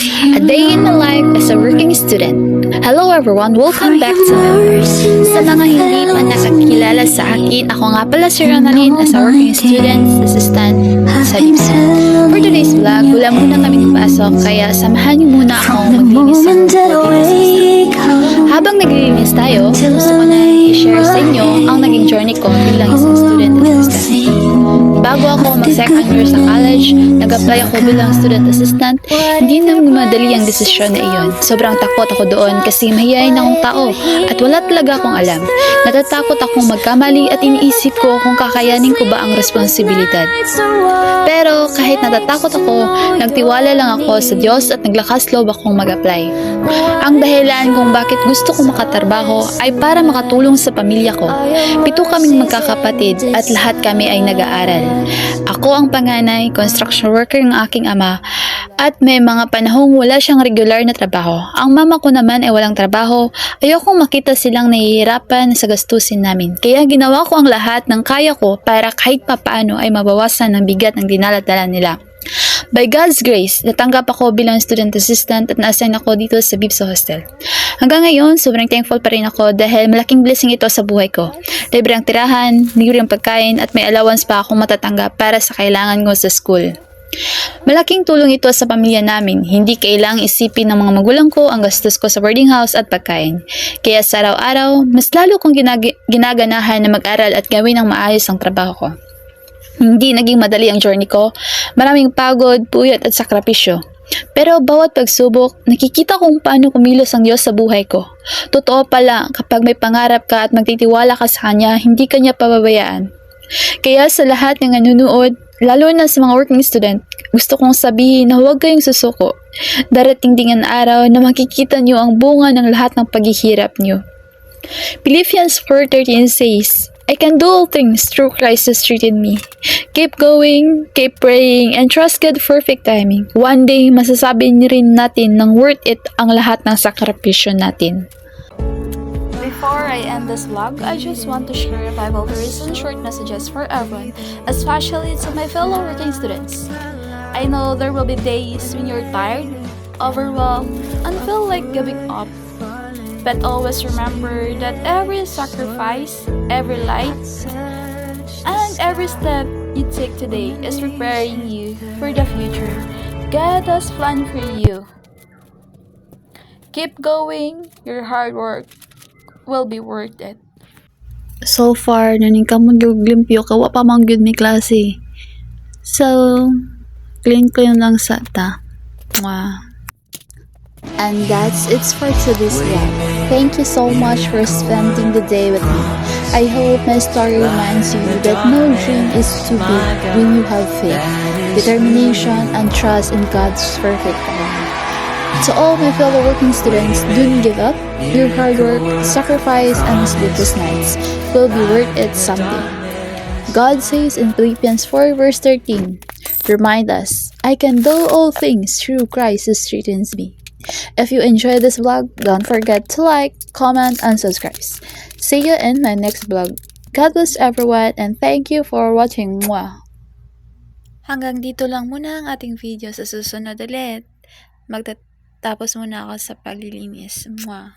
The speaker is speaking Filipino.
A day in my life as a working student. Hello everyone, welcome back to my vlog. Sa mga hindi pa nakakilala sa akin, ako nga pala si Ronalyn as a working student assistant sa Bipsa. For today's vlog, wala muna kaming pasok kaya samahan niyo muna akong maglinis ng working assistant. Habang naglilinis tayo, gusto ko na i-share sa inyo ang naging journey ko bilang isang student assistant. Bago ako mag-second year sa college, nag-apply ako bilang student assistant. Hindi na madali ang desisyon na iyon. Sobrang takot ako doon kasi mahihayin akong tao at wala talaga akong alam. Natatakot akong magkamali at iniisip ko kung kakayanin ko ba ang responsibilidad. Pero kahit natatakot ako, nagtiwala lang ako sa Diyos at naglakas loob akong mag-apply. Ang dahilan kung bakit gusto ko makatrabaho ay para makatulong sa pamilya ko. 7 kaming magkakapatid at lahat kami ay nag-aaral. Ako ang panganay, construction worker ng aking ama at may mga panahong wala siyang regular na trabaho. Ang mama ko naman ay walang trabaho. Ayokong makita silang nahihirapan sa gastusin namin. Kaya ginawa ko ang lahat ng kaya ko para kahit papaano ay mabawasan ang bigat ng dinala-dala nila. By God's grace, natanggap ako bilang student assistant at na-assign ako dito sa Bipsa Hostel. Hanggang ngayon, sobrang thankful pa rin ako dahil malaking blessing ito sa buhay ko. Libre ang tirahan, libre ang pagkain at may allowance pa akong matatanggap para sa kailangan ko sa school. Malaking tulong ito sa pamilya namin. Hindi kailangang isipin ng mga magulang ko ang gastos ko sa boarding house at pagkain. Kaya sa araw-araw, mas lalo kong ginaganahan na mag-aral at gawin ang maayos ang trabaho ko. Hindi naging madali ang journey ko. Maraming pagod, puyat at sakripisyo. Pero bawat pagsubok, nakikita kung paano kumilos ang Diyos sa buhay ko. Totoo pala, kapag may pangarap ka at magtitiwala ka sa Kanya, hindi ka niya pababayaan. Kaya sa lahat ng nanunood, lalo na sa mga working student, gusto kong sabihin na huwag kayong susuko. Darating din ang araw na makikita niyo ang bunga ng lahat ng paghihirap niyo. Philippians 4:13 says, I can do all things through Christ who strengthens me. Keep going, keep praying, and trust God's perfect timing. One day, masasabi rin natin ng worth it ang lahat ng sakripisyo natin. Before I end this vlog, I just want to share a Bible verse and short messages for everyone, especially to my fellow working students. I know there will be days when you're tired, overwhelmed, and feel like giving up. But always remember that every sacrifice, every light, and every step you take today is preparing you for the future God has planned for you. Keep going, your hard work will be worth it. So far, naning ka mo limpyo, kawa pa mang good may klase. So, clean ko yun lang sa ta. Mwah. And that's it for today's vlog. Thank you so much for spending the day with me. I hope my story reminds you that no dream is too big when you have faith, determination, and trust in God's perfect timing. To all my fellow working students, don't give up. Your hard work, sacrifice, and sleepless nights will be worth it someday. God says in Philippians 4 verse 13, remind us, I can do all things through Christ who strengthens me. If you enjoyed this vlog, don't forget to like, comment, and subscribe. See you in my next vlog. God bless everyone and thank you for watching. Mwah! Hanggang dito lang muna ang ating video. Sa susunod ulit, magtatapos muna ako sa paglilinis. Mwah!